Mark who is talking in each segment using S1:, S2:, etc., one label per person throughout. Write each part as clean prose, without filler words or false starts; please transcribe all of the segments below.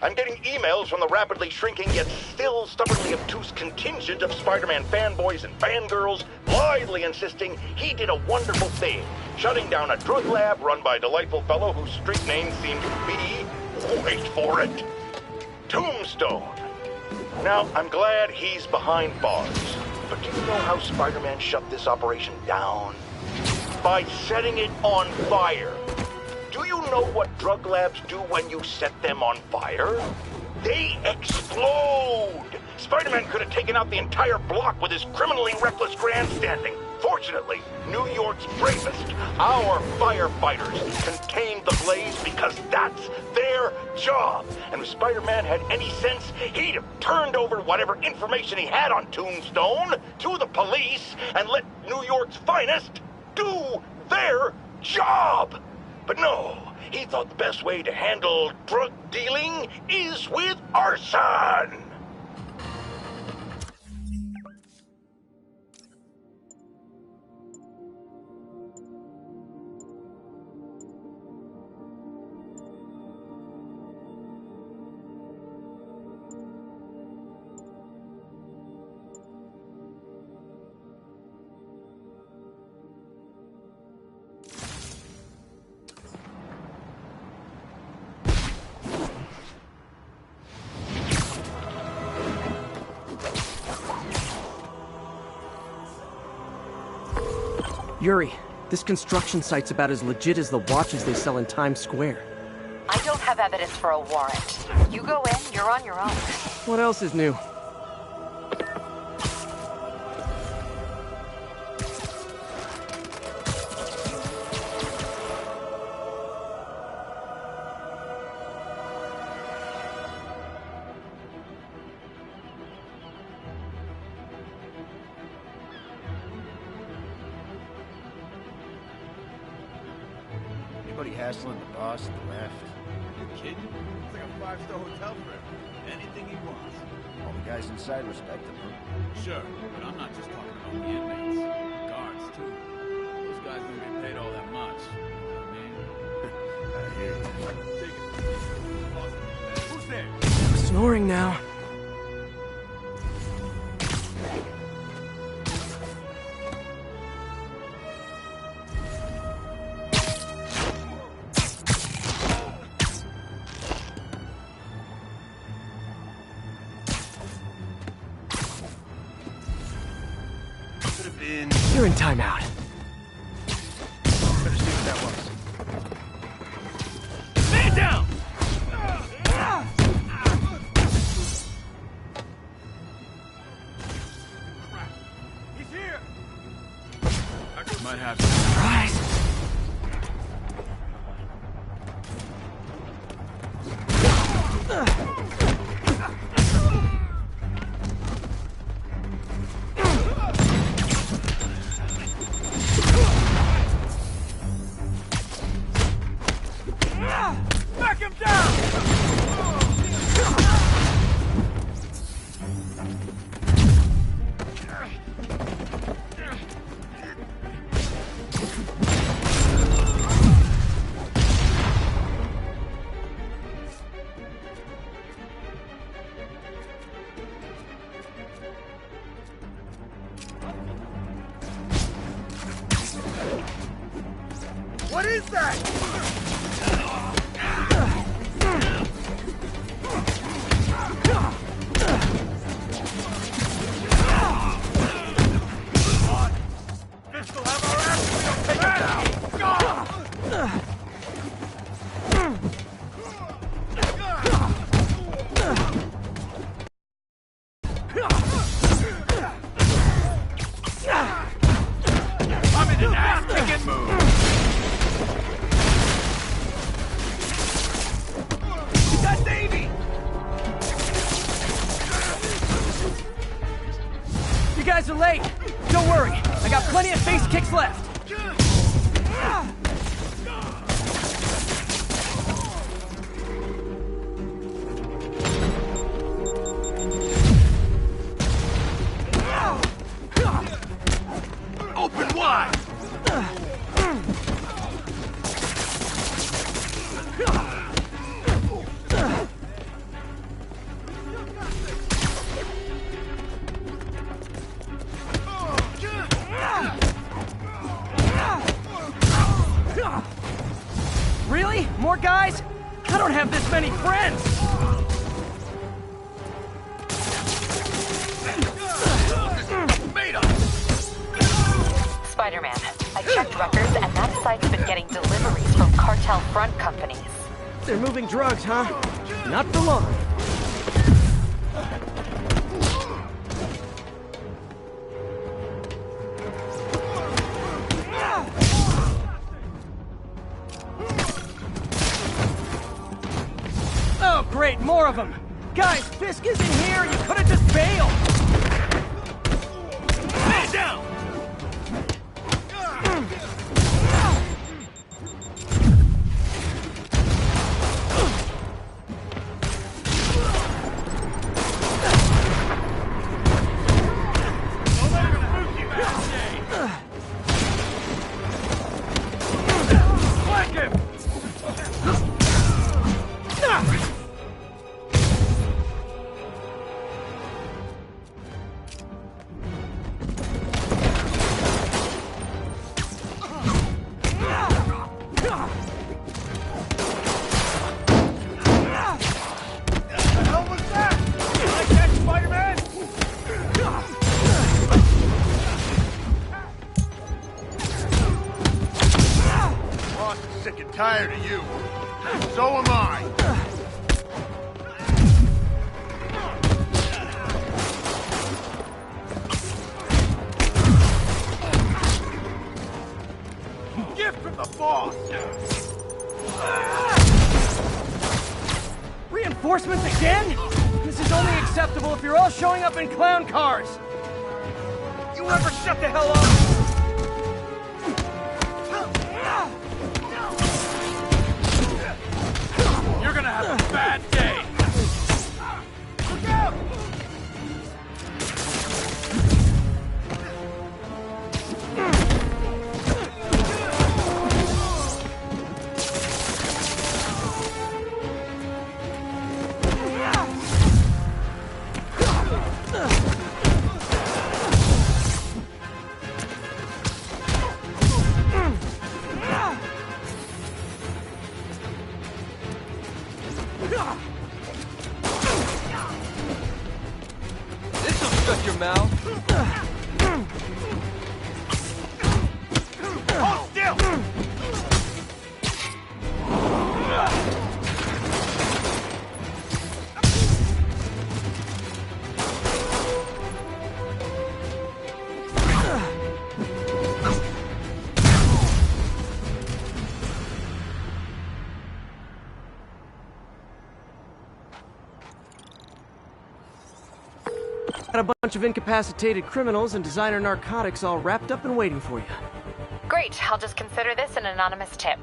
S1: I'm getting emails from the rapidly shrinking yet still stubbornly obtuse contingent of Spider-Man fanboys and fangirls blithely insisting he did a wonderful thing, shutting down a drug lab run by a delightful fellow whose street name seems to be, wait for it, Tombstone. Now, I'm glad he's behind bars, but do you know how Spider-Man shut this operation down? By setting it on fire. Do you know what drug labs do when you set them on fire? They explode! Spider-Man could have taken out the entire block with his criminally reckless grandstanding. Fortunately, New York's bravest, our firefighters, contained the blaze because that's their job. And if Spider-Man had any sense, he'd have turned over whatever information he had on Tombstone to the police and let New York's finest do their job. But no, he thought the best way to handle drug dealing is with arson.
S2: Yuri, this construction site's about as legit as the watches they sell in Times Square.
S3: I don't have evidence for a warrant. You go in, you're on your own.
S2: What else is new?
S4: Anybody hassling the boss at the left?
S5: You kidding? It's like a five-star hotel for him. Anything he wants.
S4: All the guys inside respect him, huh?
S5: Sure, but I'm not just talking about the inmates. The guards, too. Those guys don't get paid all that much. You know what I mean?
S4: I hear you.
S5: Take it. Who's there?
S2: I'm snoring now. You're in timeout.
S4: Better see what that was.
S5: Man down! He's here! I might have to.
S2: Surprise!
S5: Back him down! What is that? I'm in an ass-kicking mood! That's Davey!
S2: You guys are late. Don't worry. I got plenty of face kicks left.
S5: Open wide!
S2: Me? More guys? I don't have this many friends!
S3: Spider-Man, I checked records and that site's been getting deliveries from cartel front companies.
S2: They're moving drugs, huh? Not for long. Oh, great, more of them! Guys, Fisk is in here! You could've just bailed!
S5: Man down!
S4: Tired of you. So am I. Gift from the boss.
S2: Reinforcements again? This is only acceptable if you're all showing up in clown cars. You ever shut the hell up?
S5: You're gonna have a bad day!
S4: Look out!
S2: This'll shut your mouth.
S4: Hold still!
S2: Got a bunch of incapacitated criminals and designer narcotics all wrapped up and waiting for you.
S3: Great, I'll just consider this an anonymous tip.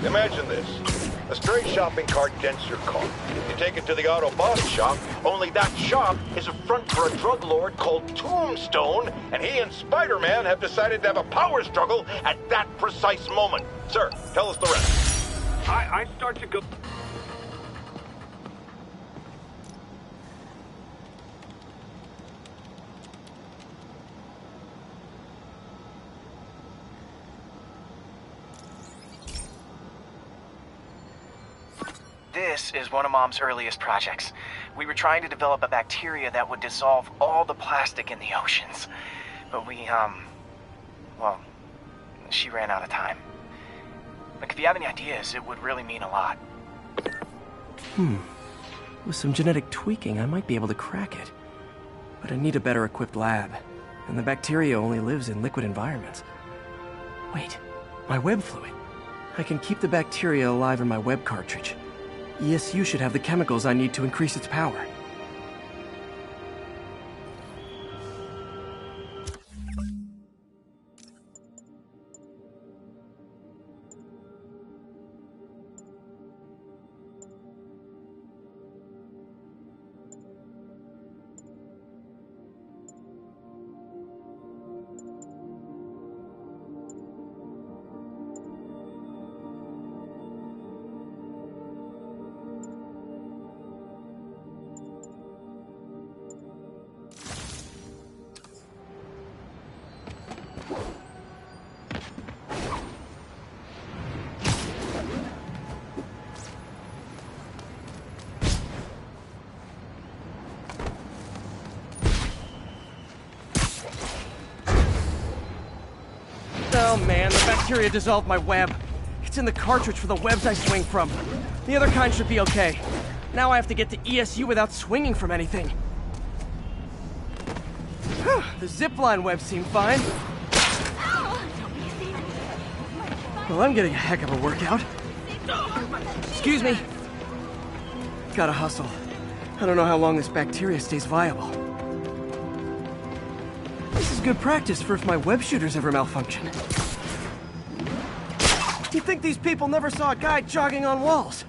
S1: Imagine this. A stray shopping cart dents your car. You take it to the auto body shop, only that shop is a front for a drug lord called Tombstone, and he and Spider-Man have decided to have a power struggle at that precise moment. Sir, tell us the rest.
S6: I start to go... This is one of Mom's earliest projects. We were trying to develop a bacteria that would dissolve all the plastic in the oceans. But well, she ran out of time. Look, if you have any ideas, it would really mean a lot.
S2: With some genetic tweaking, I might be able to crack it. But I need a better equipped lab. And the bacteria only lives in liquid environments. Wait, my web fluid. I can keep the bacteria alive in my web cartridge. ESU should have the chemicals I need to increase its power. Oh man, the bacteria dissolved my web. It's in the cartridge for the webs I swing from. The other kind should be okay. Now I have to get to ESU without swinging from anything. The zipline webs seem fine. Well, I'm getting a heck of a workout. Excuse me. Gotta hustle. I don't know how long this bacteria stays viable. This is good practice for if my web shooters ever malfunction. You'd think these people never saw a guy jogging on walls.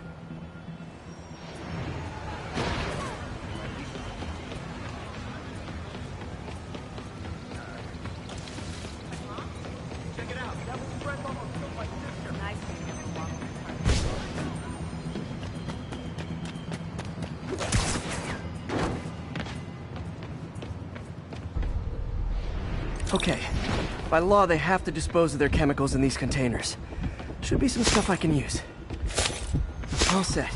S2: Okay. By law, they have to dispose of their chemicals in these containers. Should be some stuff I can use. All set.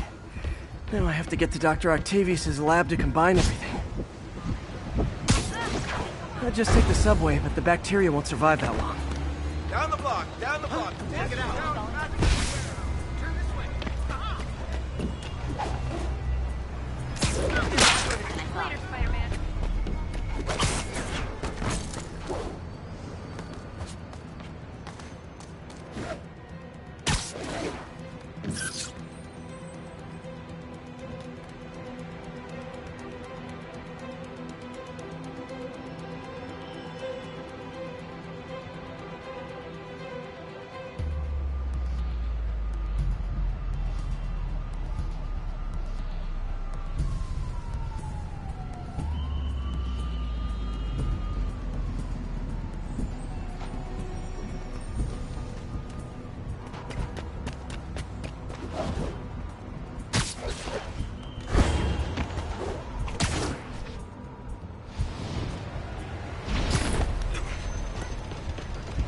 S2: Now I have to get to Dr. Octavius's lab to combine everything. I'd just take the subway, but the bacteria won't survive that long.
S4: Down the block! Down the block! Check it out! Turn this way!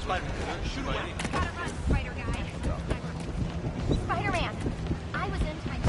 S3: Later, Spider-Man. Spider-Man, I was in time.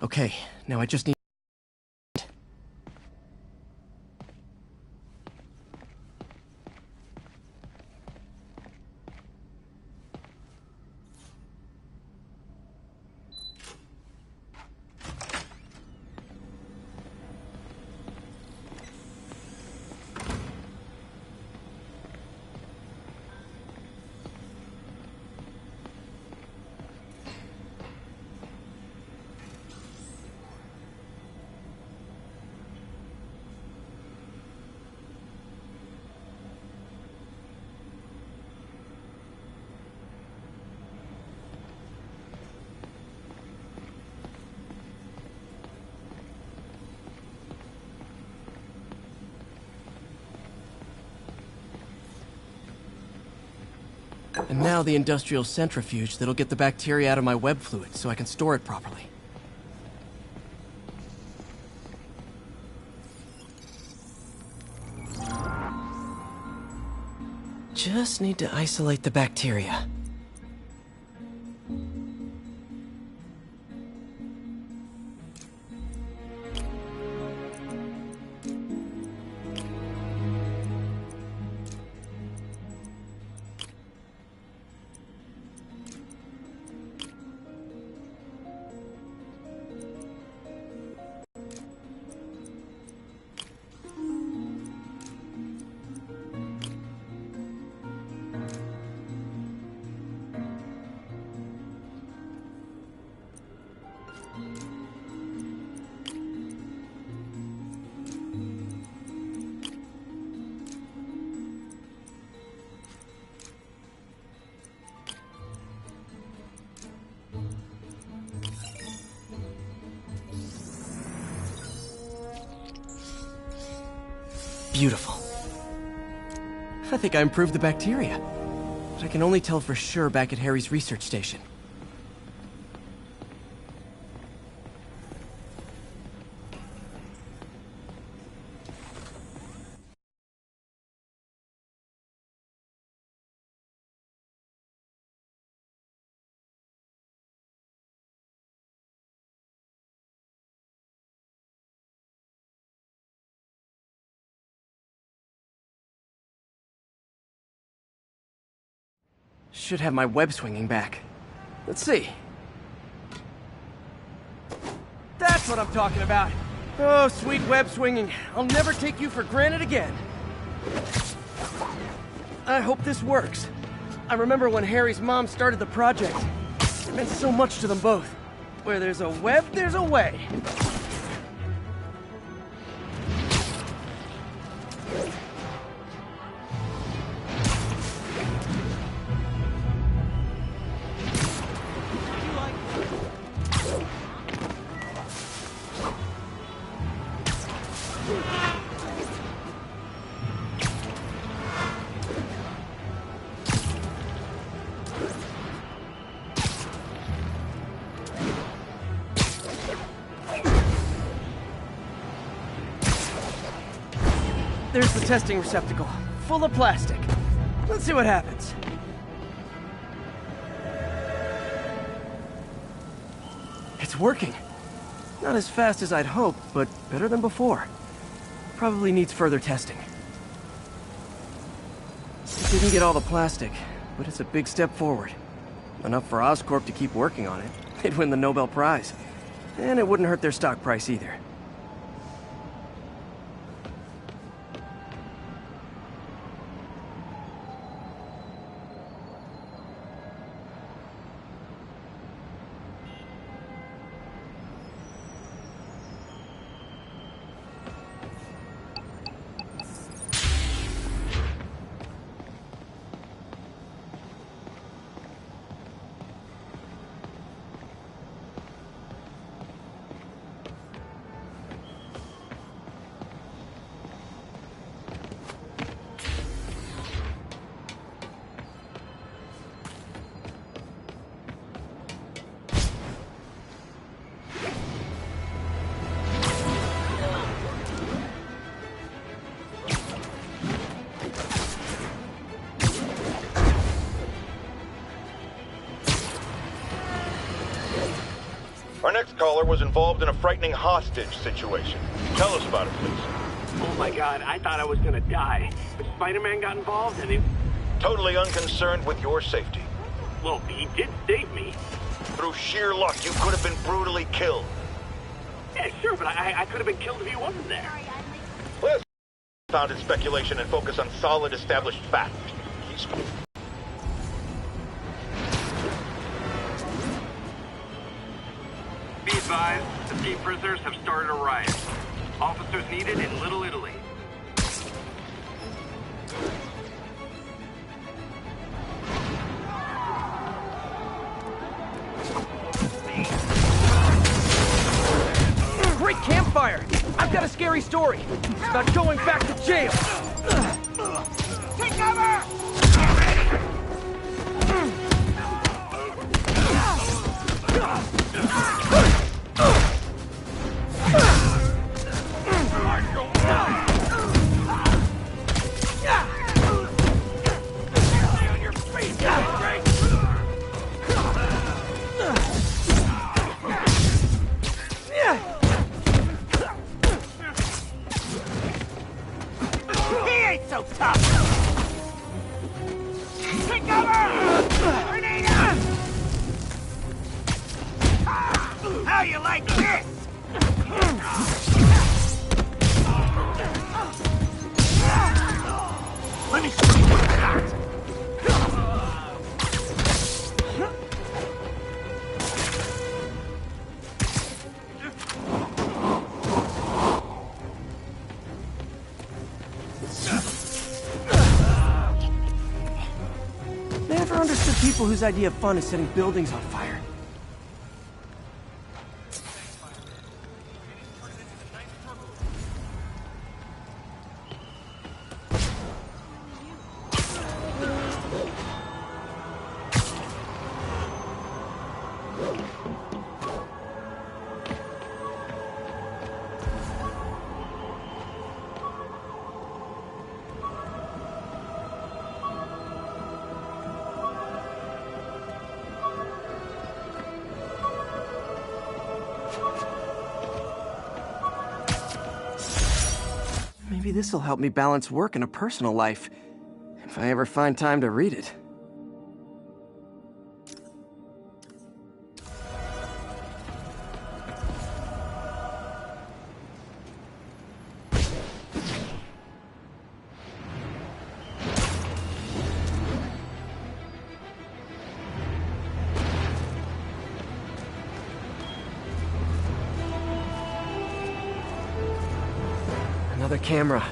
S2: Okay, now I just need... And now the industrial centrifuge that'll get the bacteria out of my web fluid so I can store it properly. Just need to isolate the bacteria. Beautiful. I think I improved the bacteria. But I can only tell for sure back at Harry's research station. Should have my web swinging back. Let's see. That's what I'm talking about. Oh, sweet web swinging. I'll never take you for granted again. I hope this works. I remember when Harry's mom started the project. It meant so much to them both. Where there's a web, there's a way. There's the testing receptacle, full of plastic. Let's see what happens. It's working. Not as fast as I'd hoped, but better than before. Probably needs further testing. It didn't get all the plastic, but it's a big step forward. Enough for Oscorp to keep working on it. They'd win the Nobel Prize. And it wouldn't hurt their stock price either.
S1: Our next caller was involved in a frightening hostage situation. Tell us about it, please.
S7: Oh my god, I thought I was gonna die. But Spider-Man got involved and he...
S1: Totally unconcerned with your safety.
S7: Well, he did save me.
S1: Through sheer luck, you could have been brutally killed.
S7: Yeah, sure, but I could have been killed if he wasn't there.
S1: Let's founded speculation and focus on solid established facts.
S7: Be advised, escaped prisoners have started a riot. Officers needed in Little Italy.
S2: Great campfire! I've got a scary story. It's about going back to jail.
S7: Take cover!
S4: ain't so tough! Take cover! Grenade out! How you like this? Let me see what you got!
S2: Never understood people whose idea of fun is setting buildings on fire. Maybe this'll help me balance work and a personal life, if I ever find time to read it. Another camera.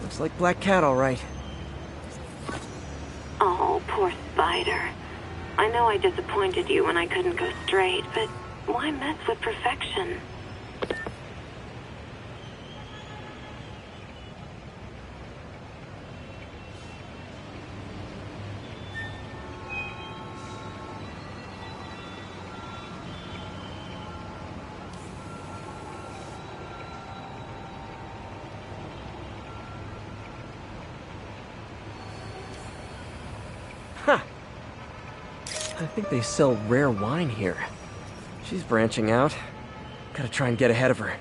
S2: Looks like Black Cat, all right.
S8: Oh, poor Spider. I know I disappointed you when I couldn't go straight, but why mess with perfection?
S2: Huh. I think they sell rare wine here. She's branching out. Gotta try and get ahead of her.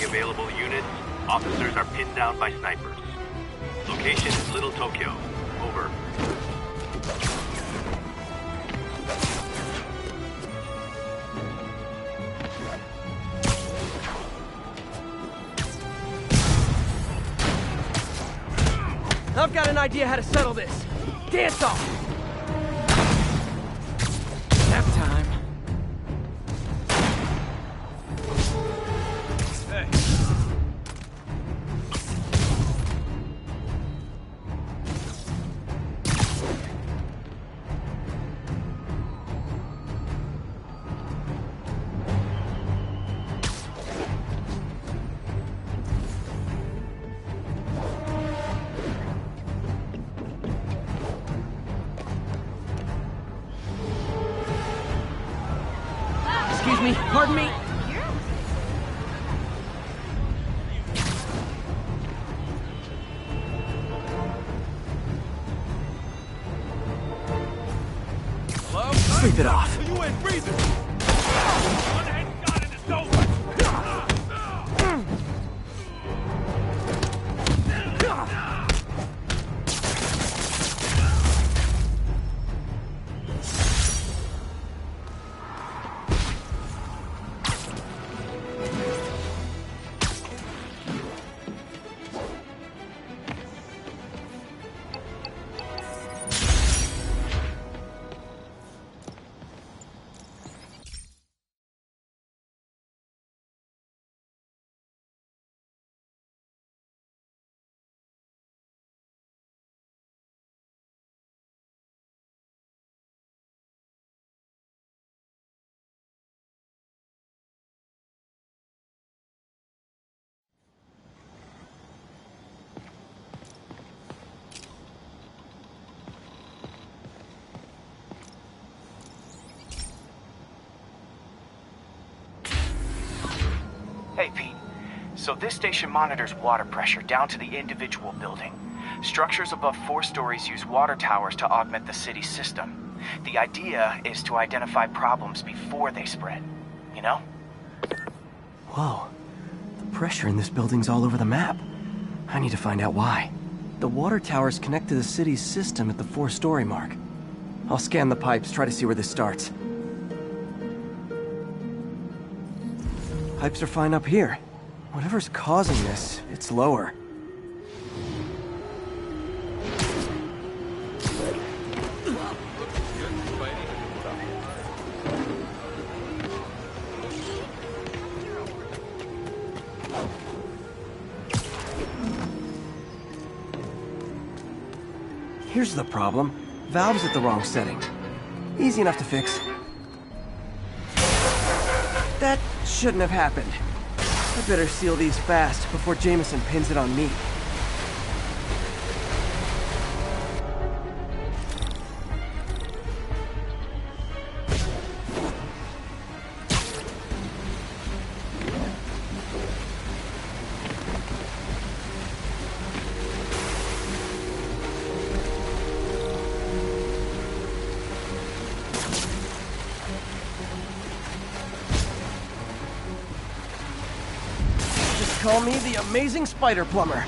S7: Available units, officers are pinned down by snipers. Location is Little Tokyo. Over.
S2: I've got an idea how to settle this. Dance off! Nap time. Excuse me, pardon me.
S4: Hello?
S2: Sleep it off.
S4: You ain't breathing! One headshot and it's over!
S6: Hey, Pete. So this station monitors water pressure down to the individual building. Structures above 4 stories use water towers to augment the city's system. The idea is to identify problems before they spread, you know?
S2: Whoa. The pressure in this building's all over the map. I need to find out why. The water towers connect to the city's system at the 4-story mark. I'll scan the pipes, try to see where this starts. Pipes are fine up here. Whatever's causing this, it's lower. Here's the problem. Valve's at the wrong setting. Easy enough to fix. That shouldn't have happened. I better seal these fast before Jameson pins it on me. Call me the Amazing Spider Plumber.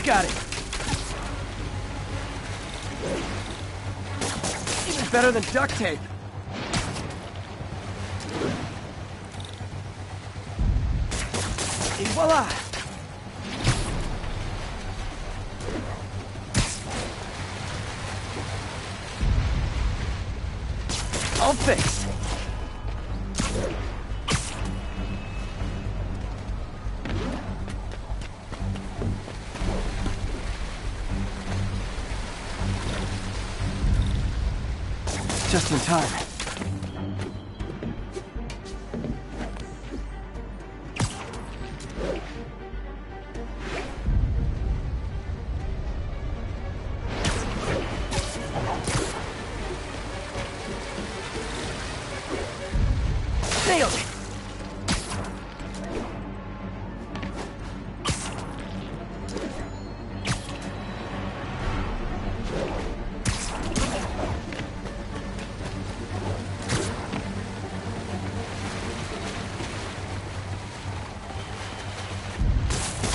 S2: Got it. Even better than duct tape. Et voila! All fixed. Just in time. Nailed it!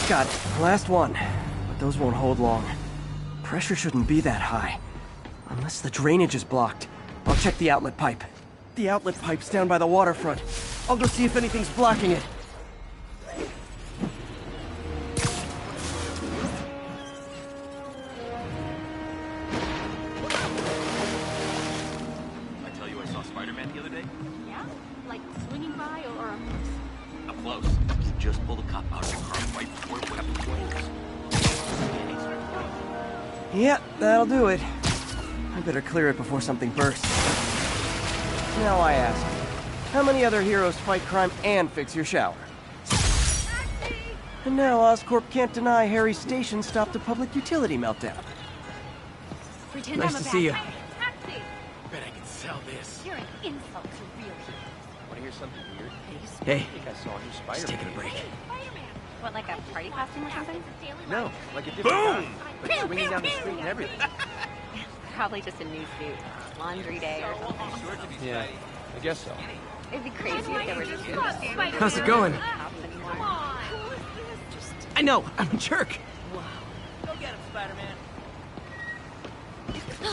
S2: Got it. Last one. But those won't hold long. Pressure shouldn't be that high. Unless the drainage is blocked. I'll check the outlet pipe. The outlet pipe's down by the waterfront. I'll go see if anything's blocking it.
S7: I tell you I saw Spider-Man the other day?
S9: Yeah? Like swinging by or
S7: Up close. He just pulled a cop out of the car right before it went up in flames.
S2: Yeah, that'll do it. I better clear it before something bursts. Now I ask, how many other heroes fight crime and fix your shower? And now Oscorp can't deny Harry's station stopped a public utility meltdown.
S9: Pretend
S2: Nice
S9: I'm a
S2: to
S9: bad
S2: see you.
S9: guy. Taxi!
S5: Bet I can sell this.
S9: You're an insult to real heroes.
S4: Want to hear something weird?
S2: Hey,
S4: I think I saw a new Spider-Man.
S2: just taking a break.
S9: Spider-Man! What, like a party costume or something?
S4: No, like a different guy. Like swinging down the street and everything.
S9: Probably just a new suit. Laundry day or something.
S4: Yeah, I guess so.
S9: It'd be crazy if there were just
S2: How's it going?
S9: anymore.
S2: I know, I'm a jerk.
S4: Go get him, Spider-Man.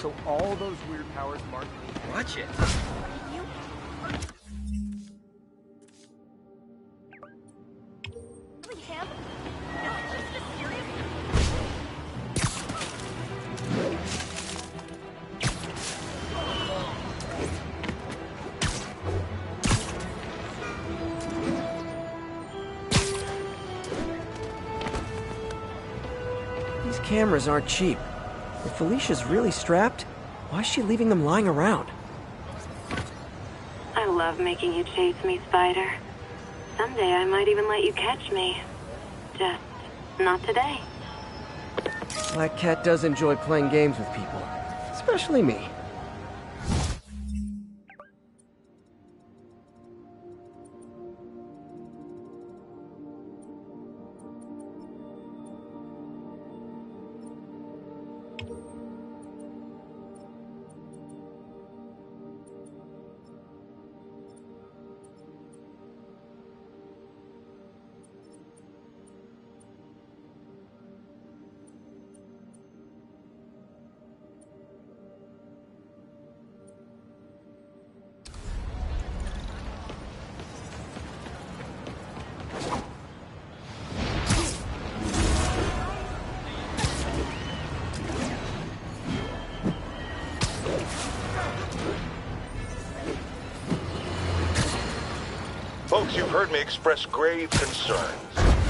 S4: So all those weird powers mark me. Watch it.
S2: These cameras aren't cheap. If Felicia's really strapped, why is she leaving them lying around?
S8: I love making you chase me, Spider. Someday I might even let you catch me. Just not today.
S2: Black Cat does enjoy playing games with people, especially me.
S1: Folks, you've heard me express grave concerns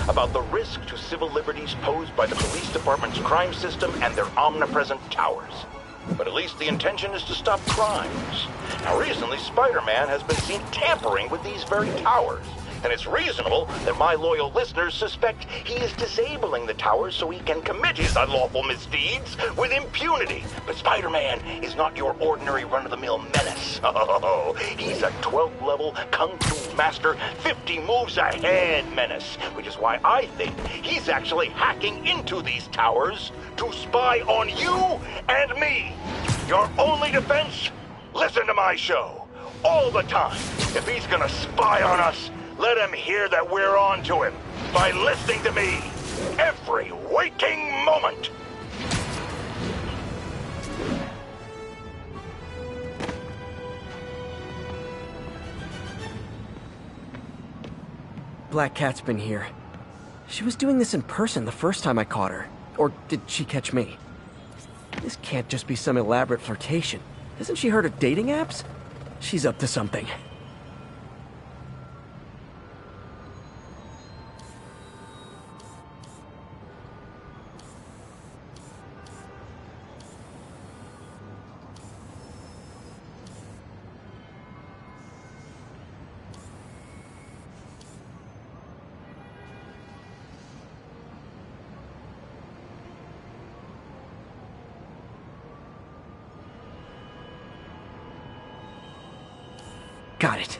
S1: about the risk to civil liberties posed by the police department's crime system and their omnipresent towers. But at least the intention is to stop crimes. Now, recently, Spider-Man has been seen tampering with these very towers. And it's reasonable that my loyal listeners suspect he is disabling the towers so he can commit his unlawful misdeeds with impunity. But Spider-Man is not your ordinary run-of-the-mill menace. Oh, he's a 12th level Kung Fu master, 50 moves ahead menace, which is why I think he's actually hacking into these towers to spy on you and me. Your only defense? Listen to my show. All the time. If he's gonna spy on us, let him hear that we're on to him by listening to me every waking moment.
S2: Black Cat's been here. She was doing this in person the first time I caught her. Or did she catch me? This can't just be some elaborate flirtation. Hasn't she heard of dating apps? She's up to something. Got it.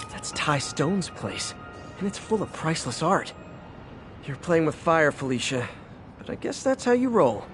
S2: That's Ty Stone's place, and it's full of priceless art. You're playing with fire, Felicia, but I guess that's how you roll.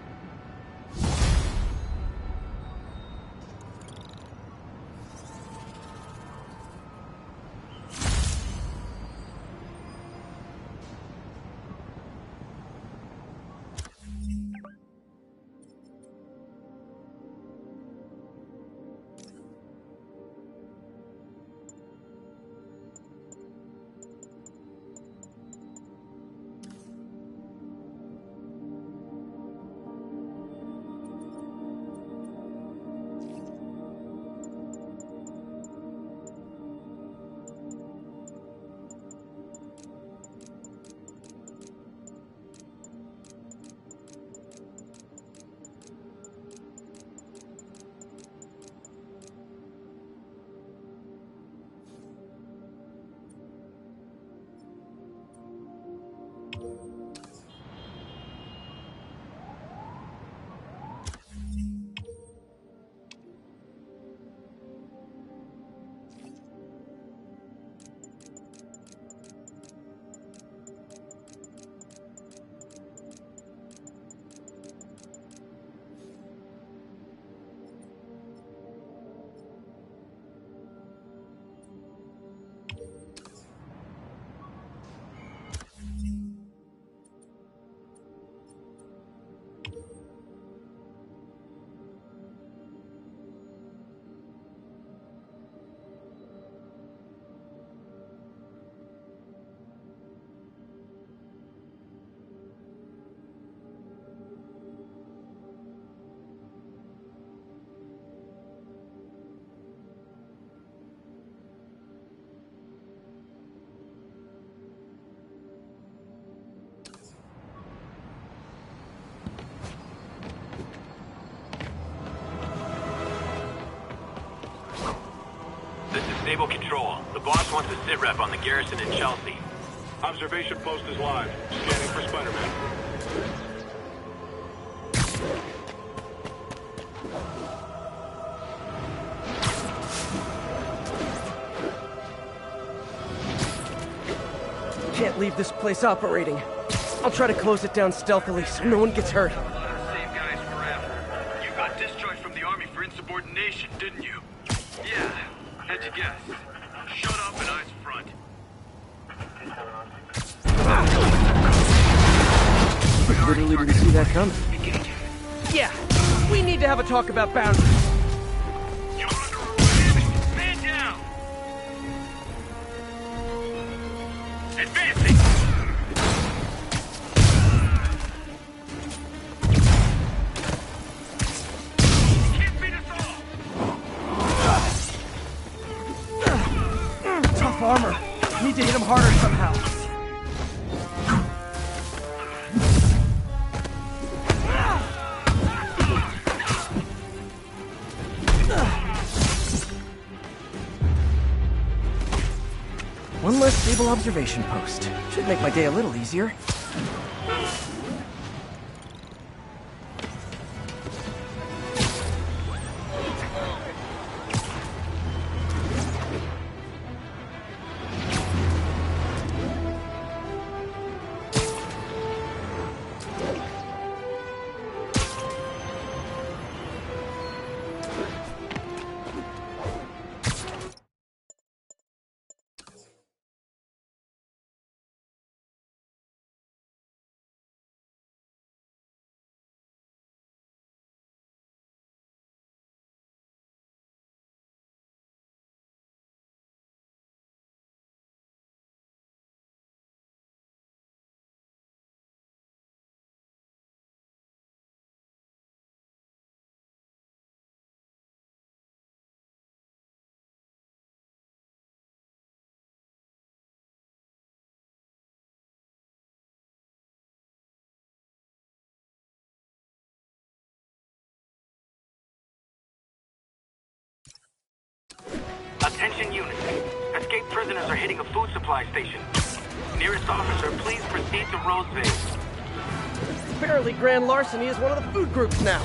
S7: Stable Control. The boss wants a sit-rep on the garrison in Chelsea.
S10: Observation post is live. Scanning for Spider-Man.
S2: Can't leave this place operating. I'll try to close it down stealthily so no one gets hurt.
S11: Same guys forever. You got discharged from the army for insubordination, didn't you? Yeah. How'd you guess? Shut up and eyes front.
S2: Literally didn't see that coming. Yeah, we need to have a talk about boundaries.
S11: You're under arrest! Man down! Advancing! You can't beat us all!
S2: armor. I need to hit him harder somehow. One less stable observation post. Should make my day a little easier.
S7: Attention units. Escaped prisoners are hitting a food supply station. Nearest officer, please proceed to Roseville.
S2: Apparently Grand Larceny is one of the food groups now.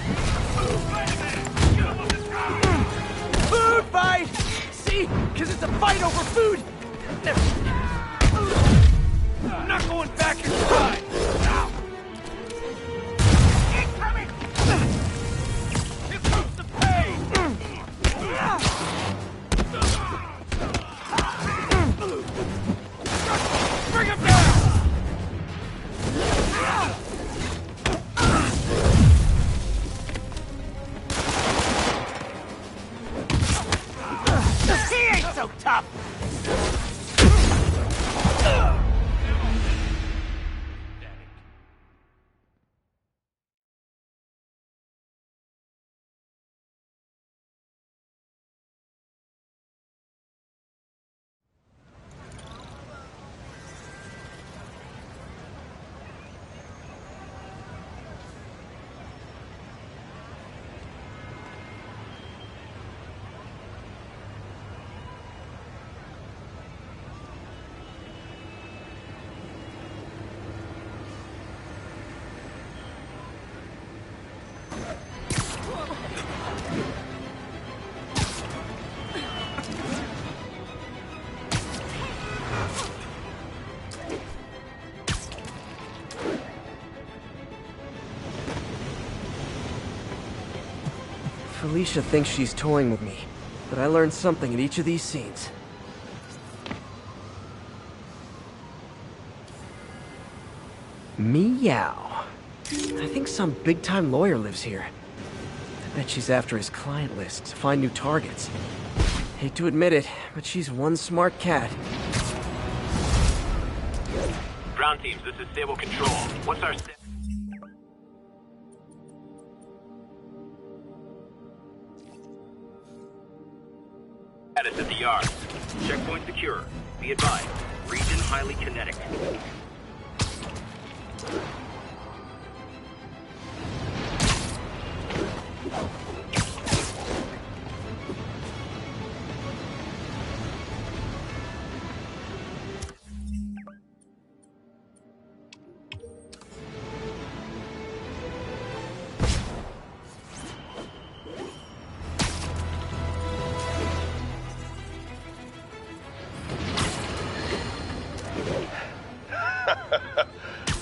S2: Food fight! See? Because it's a fight over food!
S4: I'm not going back inside! Now! Keep coming! Here comes the pain! Bring him down! He ain't so tough!
S2: Felicia thinks she's toying with me, but I learned something in each of these scenes. Meow. I think some big-time lawyer lives here. I bet she's after his client list to find new targets. Hate to admit it, but she's one smart cat.
S7: Ground teams, this is Stable Control. What's our step? Status at the yard. Checkpoint secure. Be advised. Region highly kinetic.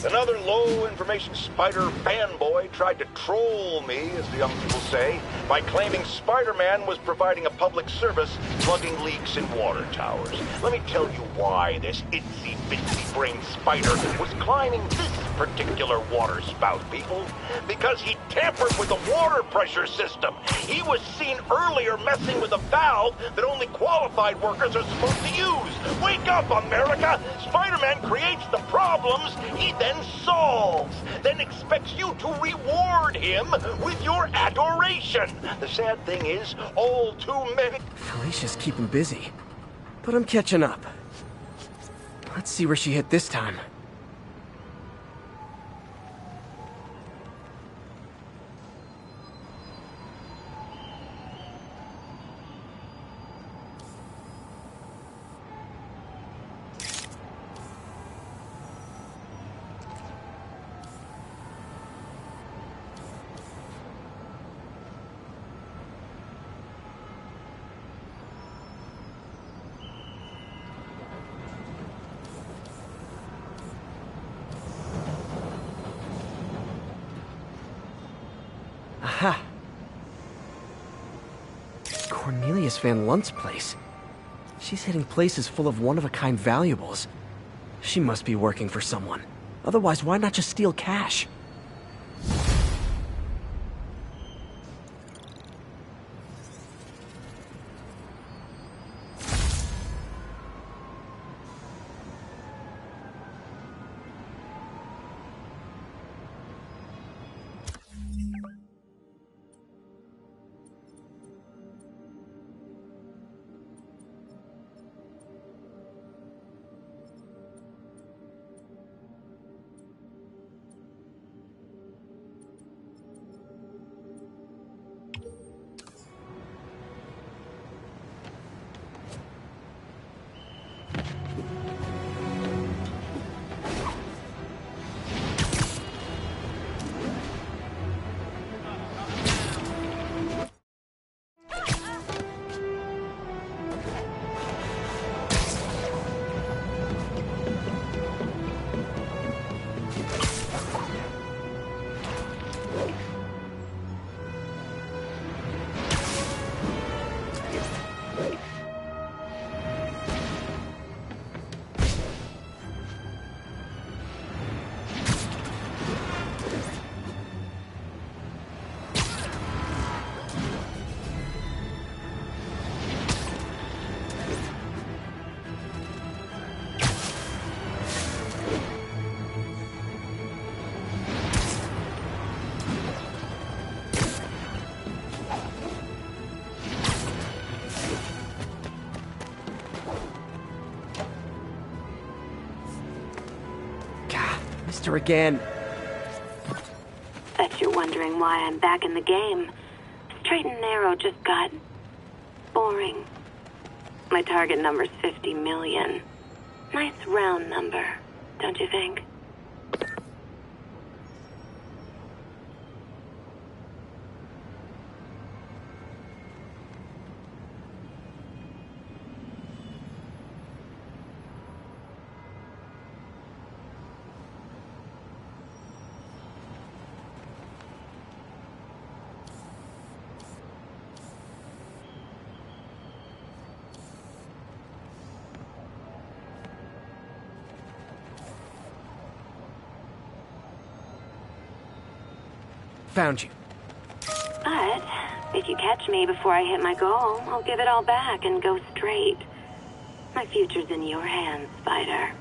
S1: Another low-information Spider fanboy tried to troll me, as the young people say, by claiming Spider-Man was providing a public service plugging leaks in water towers. Let me tell you why this itsy-bitsy-brain spider was climbing this particular water spout, people. Because he tampered with the water pressure system. He was seen earlier messing with a valve that only qualified workers are supposed to use. Wake up, America! Spider-Man creates the problems he then solves, then expects you to reward him with your adoration. The sad thing is, all too many...
S2: Felicia's keeping busy, but I'm catching up. Let's see where she hit this time. Aha! Cornelius Van Lunt's place. She's hitting places full of one-of-a-kind valuables. She must be working for someone. Otherwise, why not just steal cash? Her again.
S8: Bet you're wondering why I'm back in the game. Straight and narrow just got boring. My target number's 50 million. Nice round number, don't you think?
S2: Found you.
S8: But if you catch me before I hit my goal, I'll give it all back and go straight. My future's in your hands, Spider.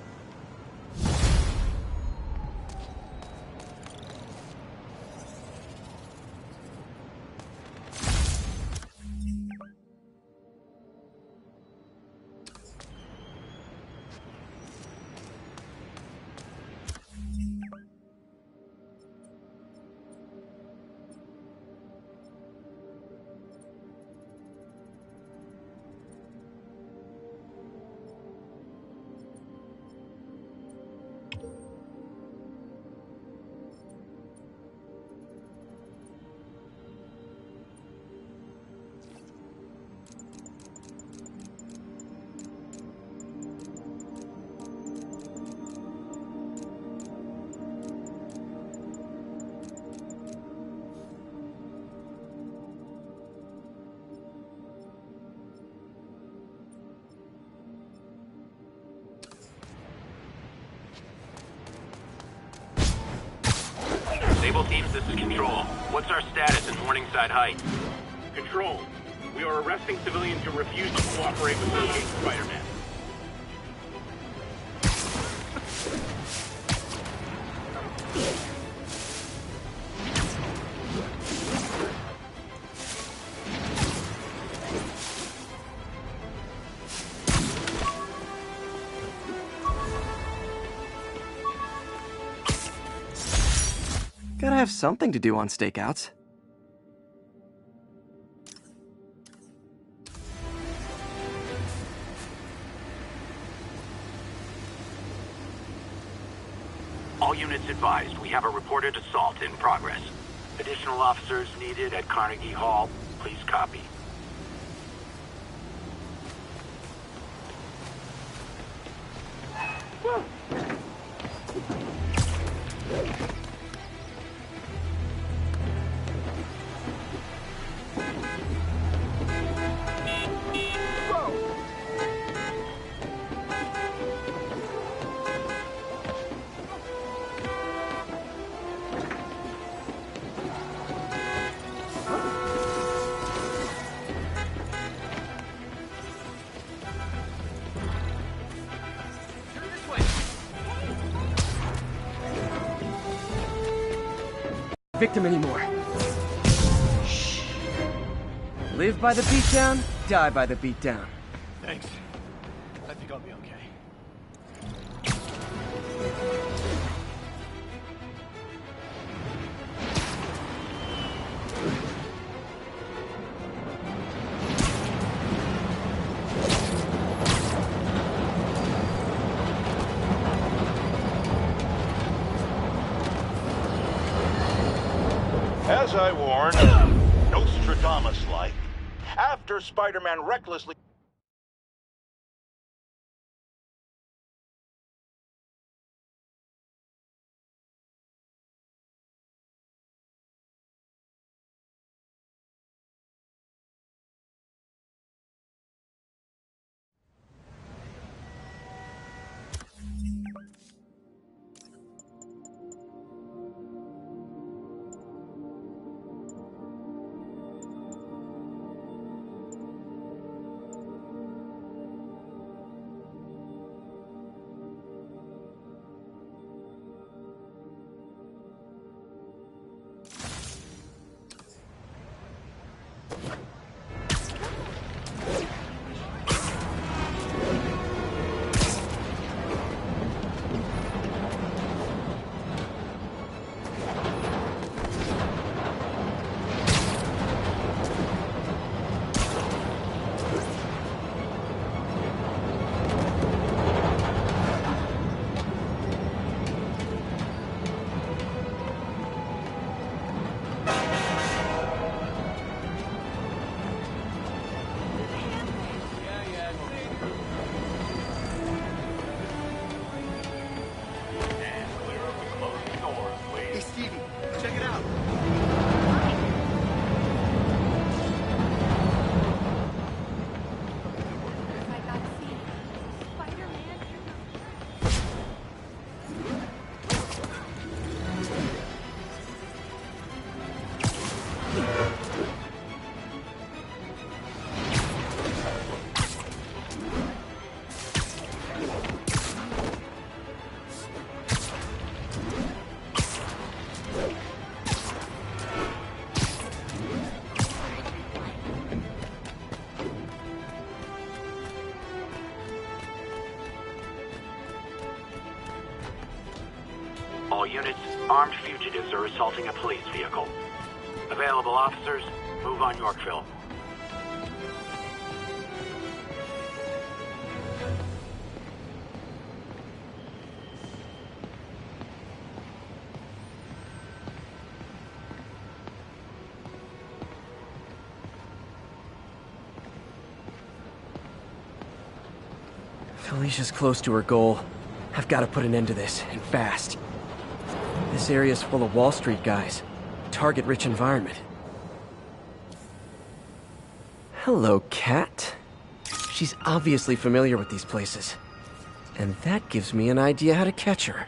S7: Sable teams, this is Control. What's our status in Morningside Heights?
S10: Control, we are arresting civilians who refuse to cooperate with Escape Spider-Man.
S2: have something to do on stakeouts.
S7: All units advised, we have a reported assault in progress. Additional officers needed at Carnegie Hall. Please copy.
S2: Victim anymore. Shh. Live by the beatdown, die by the beatdown.
S11: Thanks. I think I'll be okay.
S1: As I warned, Nostradamus-like, after Spider-Man recklessly...
S4: Hey, Stevie, check it out.
S7: All units, armed fugitives are assaulting a police vehicle. Available officers, move on Yorkville.
S2: Felicia's close to her goal. I've got to put an end to this, and fast. This area's full of Wall Street guys. Target-rich environment. Hello, Cat. She's obviously familiar with these places. And that gives me an idea how to catch her.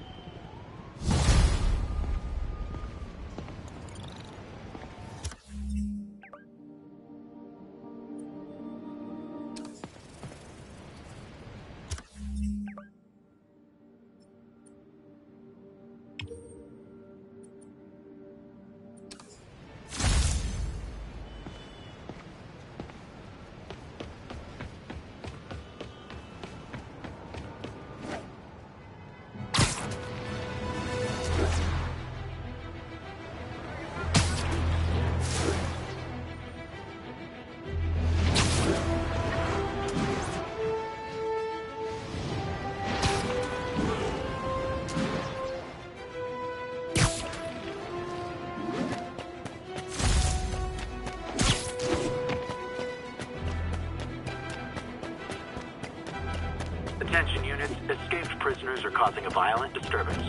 S7: Attention units, escaped prisoners are causing a violent disturbance.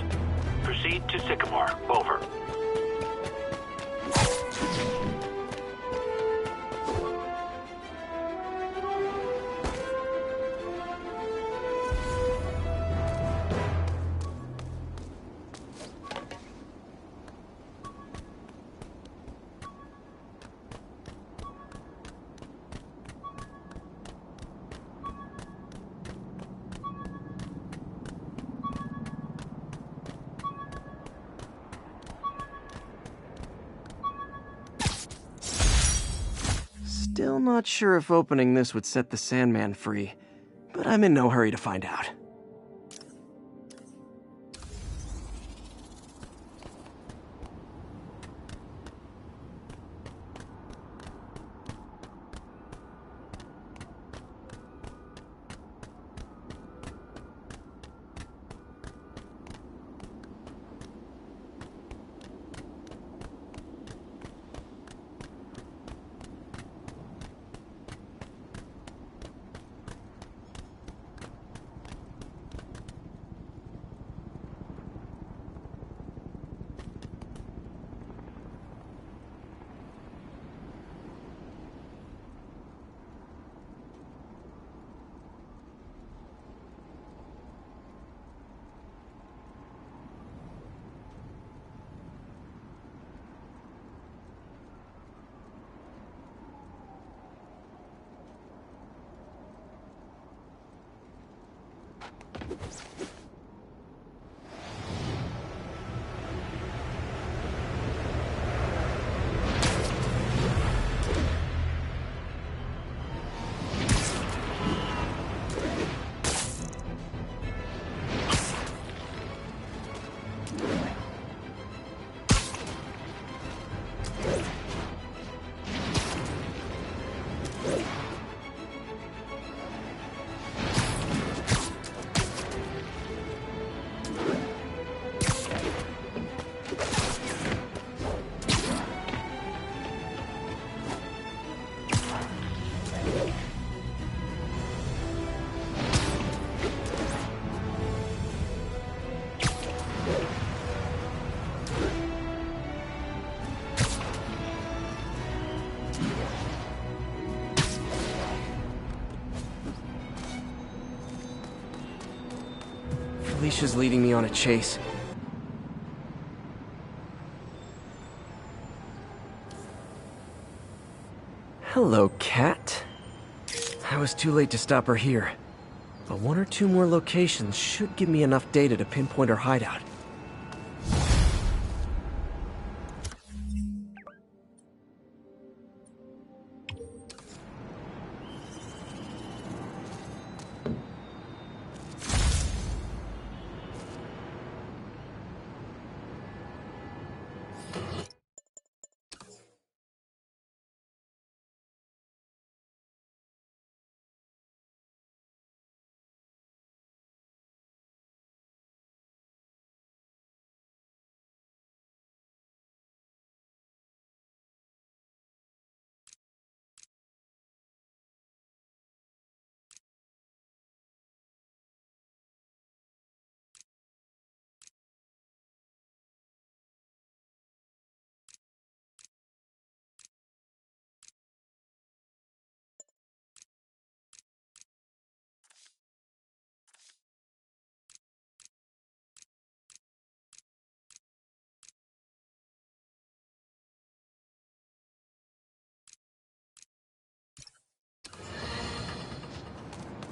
S7: Proceed to Sycamore. Over.
S2: Still not sure if opening this would set the Sandman free, but I'm in no hurry to find out. Felicia's leading me on a chase. Hello, Cat. I was too late to stop her here, but one or two more locations should give me enough data to pinpoint her hideout.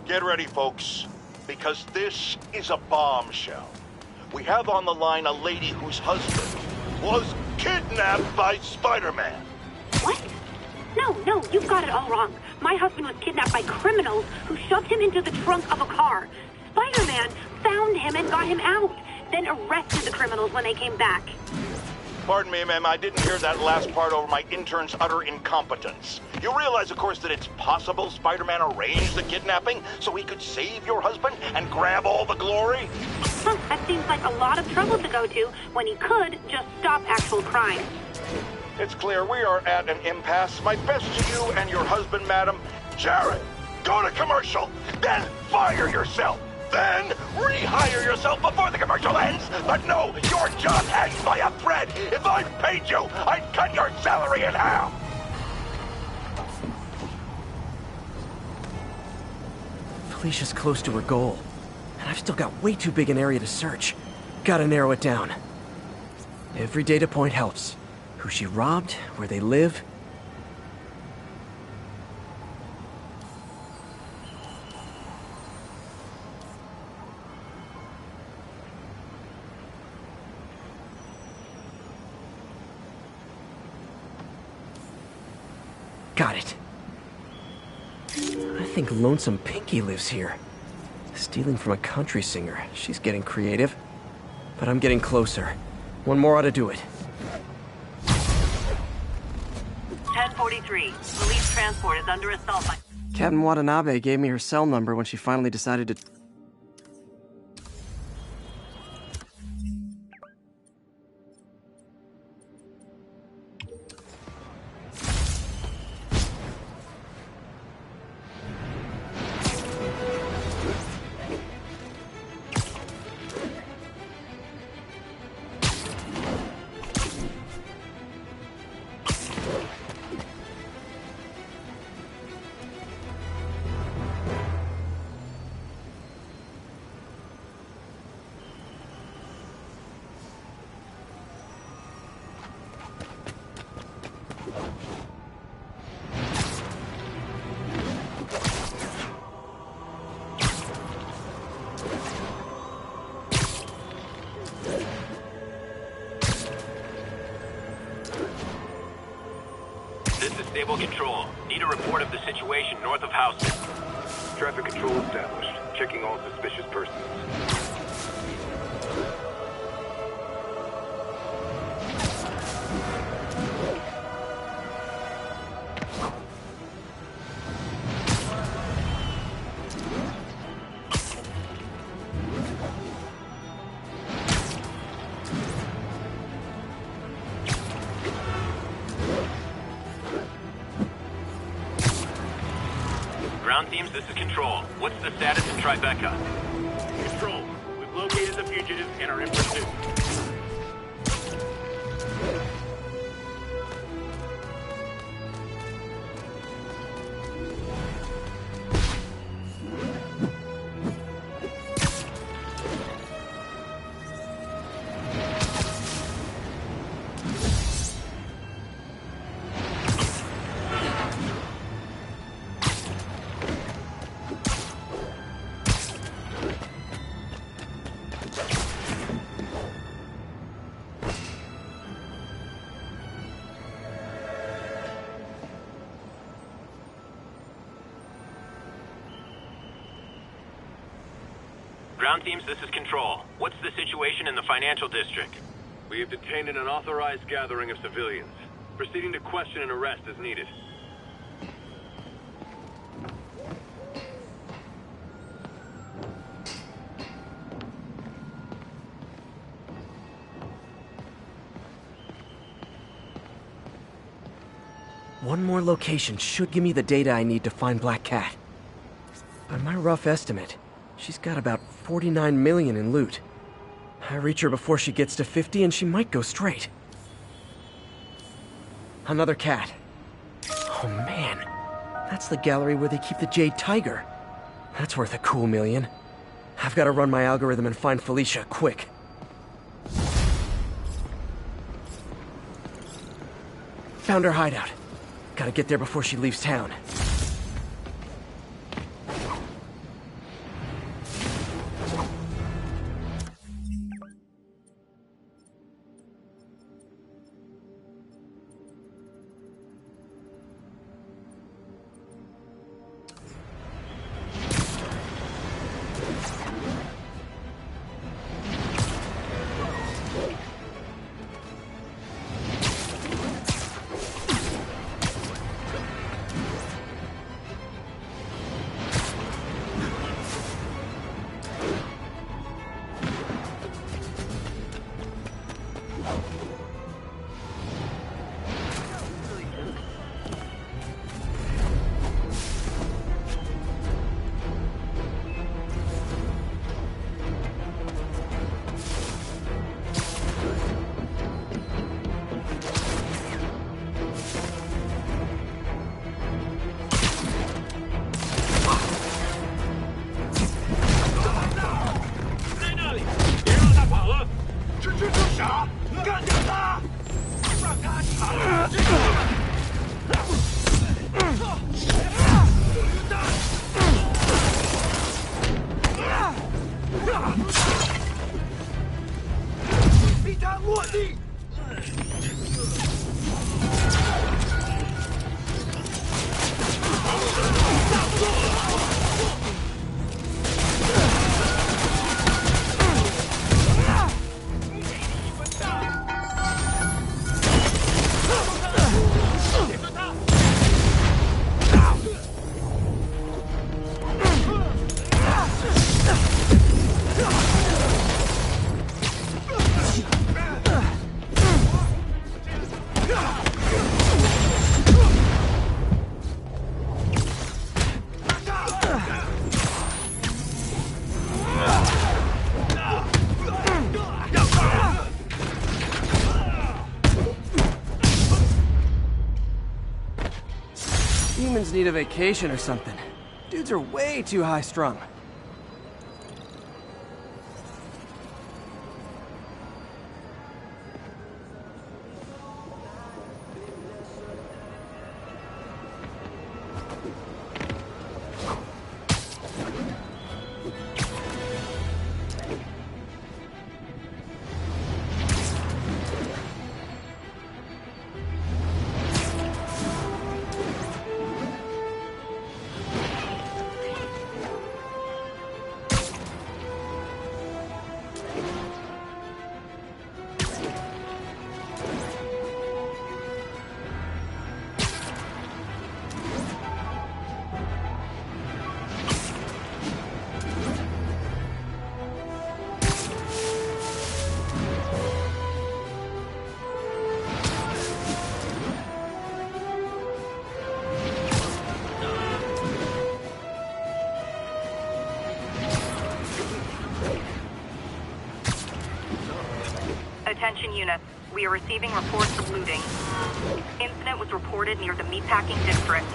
S1: Get ready, folks, because this is a bombshell. We have on the line a lady whose husband was kidnapped by Spider-Man.
S8: What? No, you've got it all wrong. My husband was kidnapped by criminals who shoved him into the trunk of a car. Spider-Man found him and got him out, then arrested the criminals when they came back.
S1: Pardon me, ma'am, I didn't hear that last part over my intern's utter incompetence. You realize, of course, that it's possible Spider-Man arranged the kidnapping so he could save your husband and grab all the glory?
S8: Huh, that seems like a lot of trouble to go to when he could just stop actual crime.
S1: It's clear we are at an impasse. My best to you and your husband, madam. Jared, go to commercial, then fire yourself. Then rehire yourself before the commercial ends. But no, your job hangs by a thread. If I paid you, I'd cut your salary in half.
S2: Felicia's close to her goal, and I've still got way too big an area to search. Gotta narrow it down. Every data point helps. Who she robbed, where they live. Got it. I think Lonesome Pinky lives here. Stealing from a country singer. She's getting creative. But I'm getting closer. One more ought to do it.
S8: 1043. Police transport is under assault by...
S2: Captain Watanabe gave me her cell number when she finally decided to...
S7: This is Stable Control. Need a report of the situation north of Houston.
S12: Traffic control established. Checking all suspicious persons.
S7: Ground teams, this is Control. What's the status in Tribeca?
S10: Control, we've located the fugitives and are in pursuit.
S7: Ground teams, this is Control. What's the situation in the financial district?
S12: We have detained an unauthorized gathering of civilians. Proceeding to question and arrest as needed.
S2: One more location should give me the data I need to find Black Cat. By my rough estimate, she's got about 49 million in loot. I reach her before she gets to 50 and she might go straight. Another cat. Oh man, that's the gallery where they keep the Jade Tiger. That's worth a cool million. I've got to run my algorithm and find Felicia, quick. Found her hideout. Gotta get there before she leaves town. need a vacation or something. Dudes are way too high-strung.
S13: Attention units. We are receiving reports of looting. Incident was reported near the meatpacking district.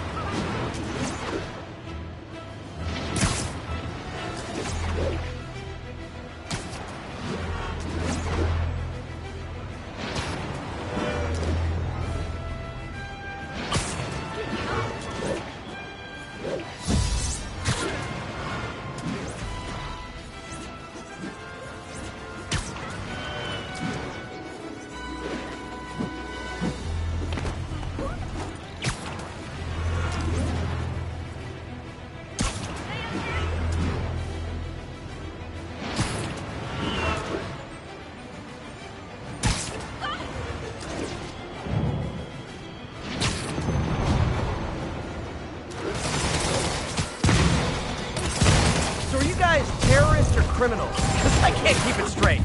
S2: Terrorists or criminals? Because I can't keep it straight.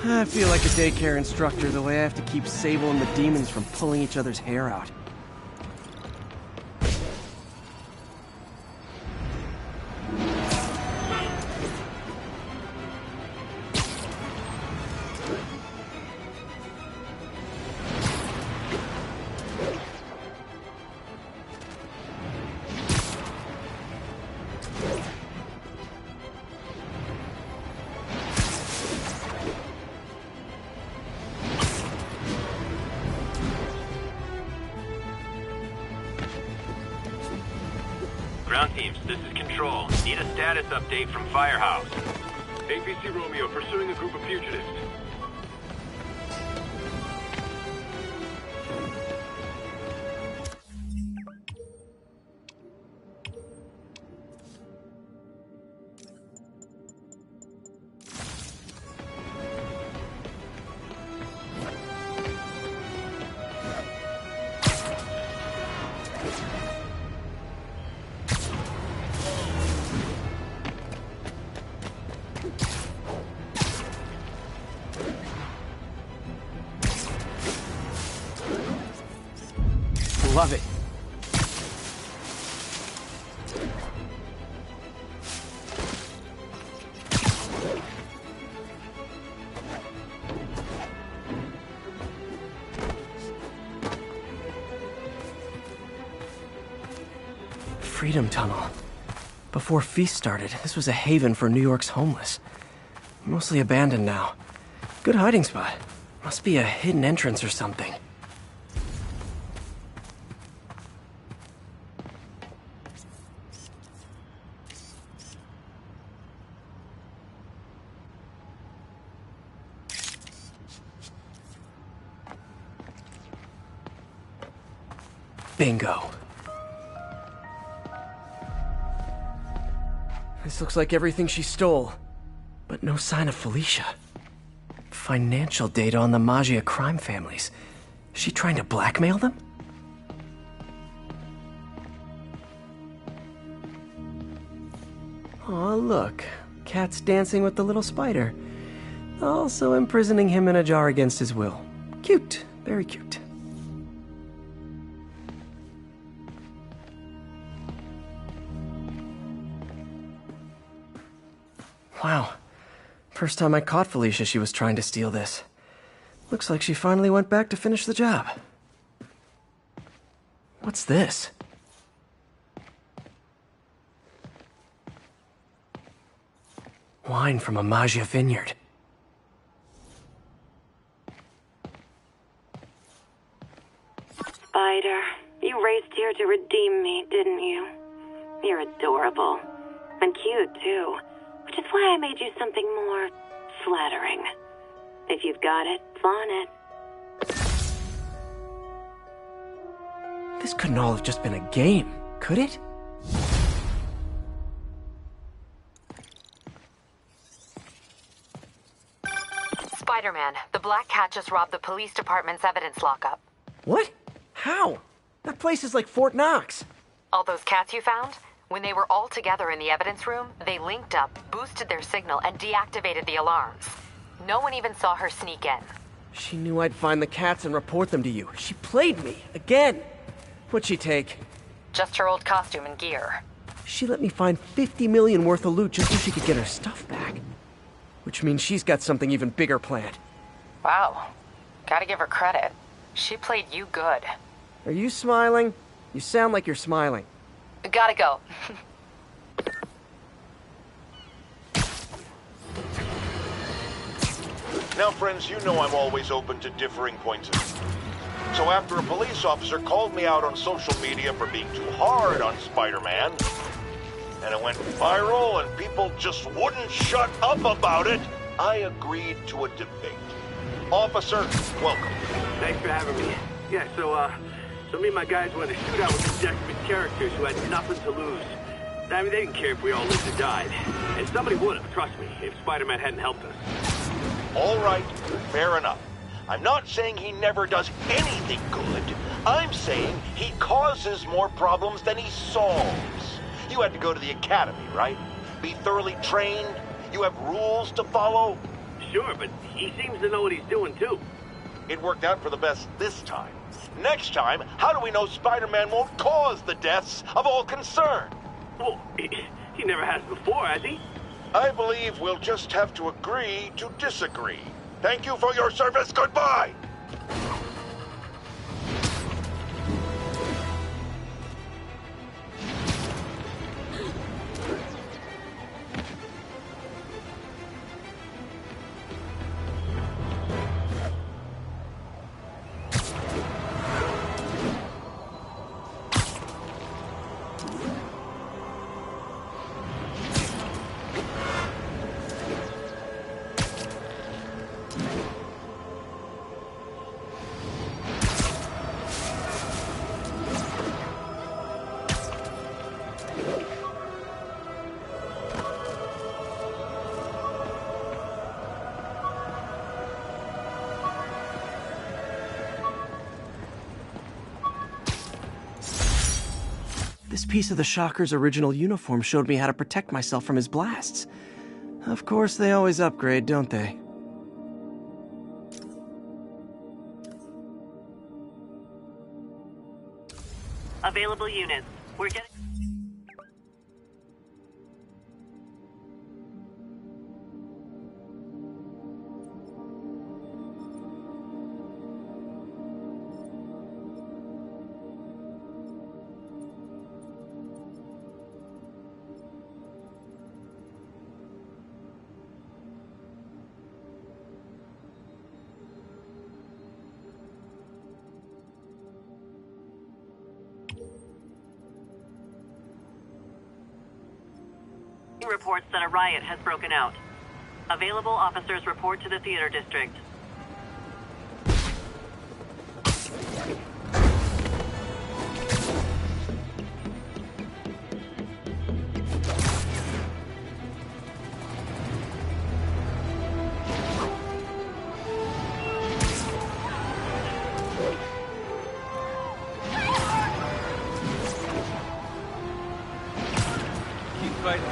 S2: I feel like a daycare instructor the way I have to keep Sable and the demons from pulling each other's hair out.
S10: Ground teams, this is Control. Need a status update from Firehouse.
S12: APC Romeo pursuing a group of fugitives.
S2: Love it. Freedom Tunnel. Before Feast started, this was a haven for New York's homeless. Mostly abandoned now. Good hiding spot. Must be a hidden entrance or something. Bingo. This looks like everything she stole, but no sign of Felicia. Financial data on the Maggia crime families. Is she trying to blackmail them? Aw, look. Cat's dancing with the little spider. Also imprisoning him in a jar against his will. Cute. Very cute. Wow. First time I caught Felicia, she was trying to steal this. Looks like she finally went back to finish the job. What's this? Wine from a Maggia vineyard.
S8: Spider, you raced here to redeem me, didn't you? You're adorable. And cute, too. Which is why I made you something more flattering. If you've got it, flaunt it.
S2: This couldn't all have just been a game, could it?
S3: Spider-Man, the Black Cat just robbed the police department's evidence lockup.
S2: What? How? That place is like Fort Knox.
S3: All those cats you found? When they were all together in the evidence room, they linked up, boosted their signal, and deactivated the alarms. No one even saw her sneak in.
S2: She knew I'd find the cats and report them to you. She played me, again. What'd she take?
S3: Just her old costume and gear.
S2: She let me find 50 million worth of loot just so she could get her stuff back. Which means she's got something even bigger planned.
S3: Wow. Gotta give her credit. She played you good.
S2: Are you smiling? You sound like you're smiling.
S3: Gotta go.
S1: Now, friends, you know I'm always open to differing points of view. So after a police officer called me out on social media for being too hard on Spider-Man, and it went viral and people just wouldn't shut up about it, I agreed to a debate. Officer, welcome.
S10: Thanks for having me. Yeah, so me and my guys went to shootout with these desperate characters who had nothing to lose. I mean, they didn't care if we all lived or died. And somebody would have, trust me, if Spider-Man hadn't helped us.
S1: All right, fair enough. I'm not saying he never does anything good. I'm saying he causes more problems than he solves. You had to go to the academy, right? Be thoroughly trained? You have rules to follow?
S10: Sure, but he seems to know what he's doing, too.
S1: It worked out for the best this time. Next time, how do we know Spider-Man won't cause the deaths of all concerned?
S10: Well, he never has before, has he?
S1: I believe we'll just have to agree to disagree. Thank you for your service. Goodbye!
S2: This piece of the Shocker's original uniform showed me how to protect myself from his blasts. Of course, they always upgrade, don't they?
S13: Available units. We're getting... reports that a riot has broken out. Available officers report to the theater district.
S4: Keep fighting.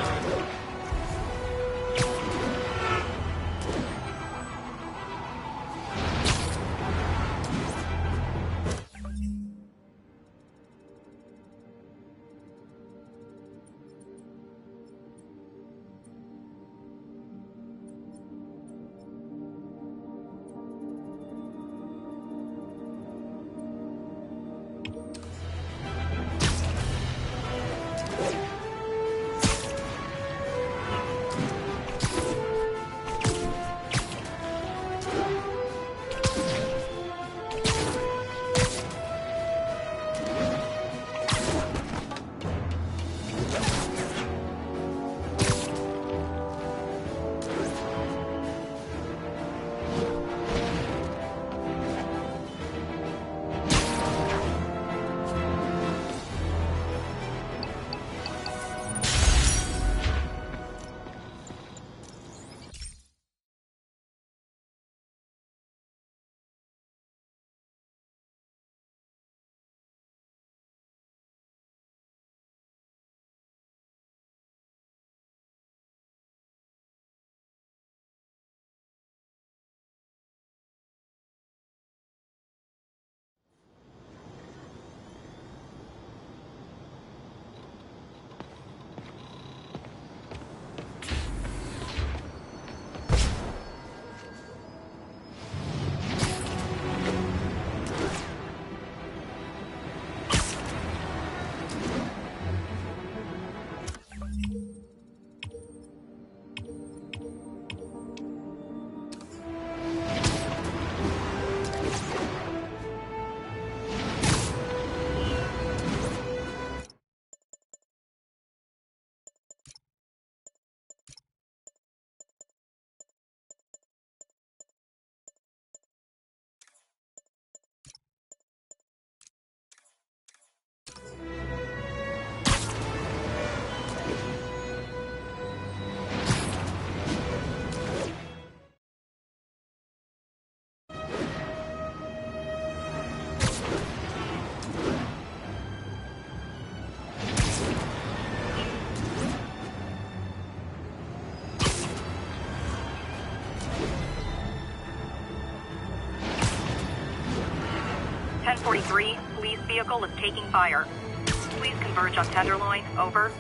S13: Police vehicle is taking fire. Please converge on Tenderloin. Over.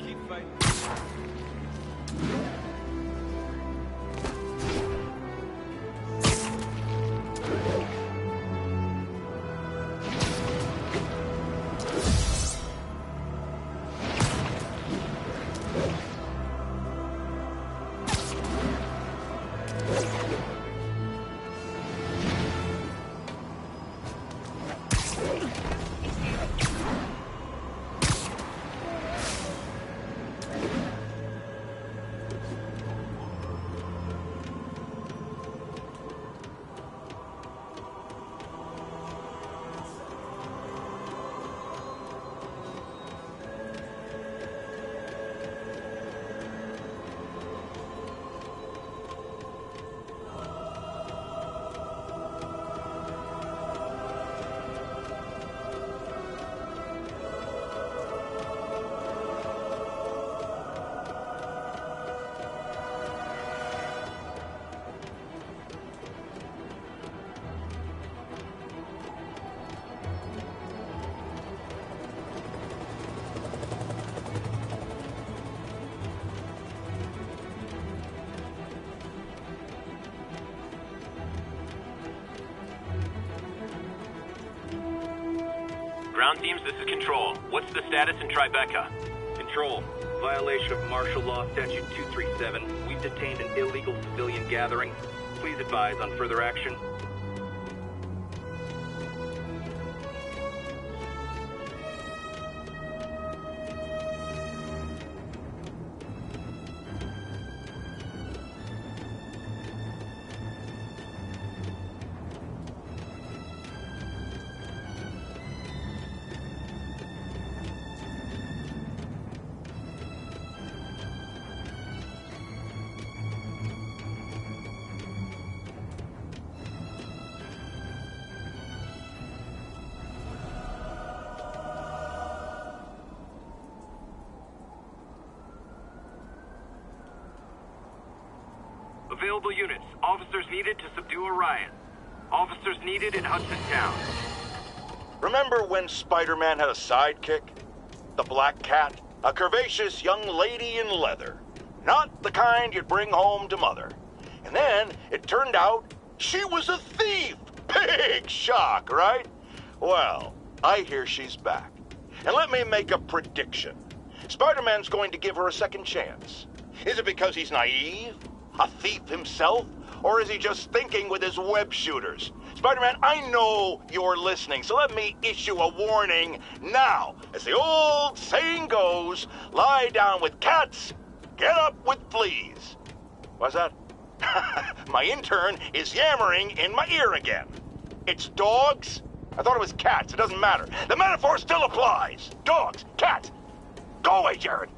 S4: Keep fighting.
S12: Ground teams, this is Control. What's the status in Tribeca?
S10: Patrol. Violation of Martial Law Statute 237. We've detained an illegal civilian gathering. Please advise on further action.
S7: Available units. Officers needed to subdue a riot. Officers needed in Hudson Town.
S1: Remember when Spider-Man had a sidekick? The Black Cat? A curvaceous young lady in leather. Not the kind you'd bring home to Mother. And then it turned out she was a thief! Big shock, right? Well, I hear she's back. And let me make a prediction. Spider-Man's going to give her a second chance. Is it because he's naive? A thief himself? Or is he just thinking with his web shooters? Spider-Man, I know you're listening, so let me issue a warning now. As the old saying goes, lie down with cats, get up with fleas. What's that? My intern is yammering in my ear again. It's dogs? I thought it was cats. It doesn't matter. The metaphor still applies. Dogs, cats. Go away, Jared.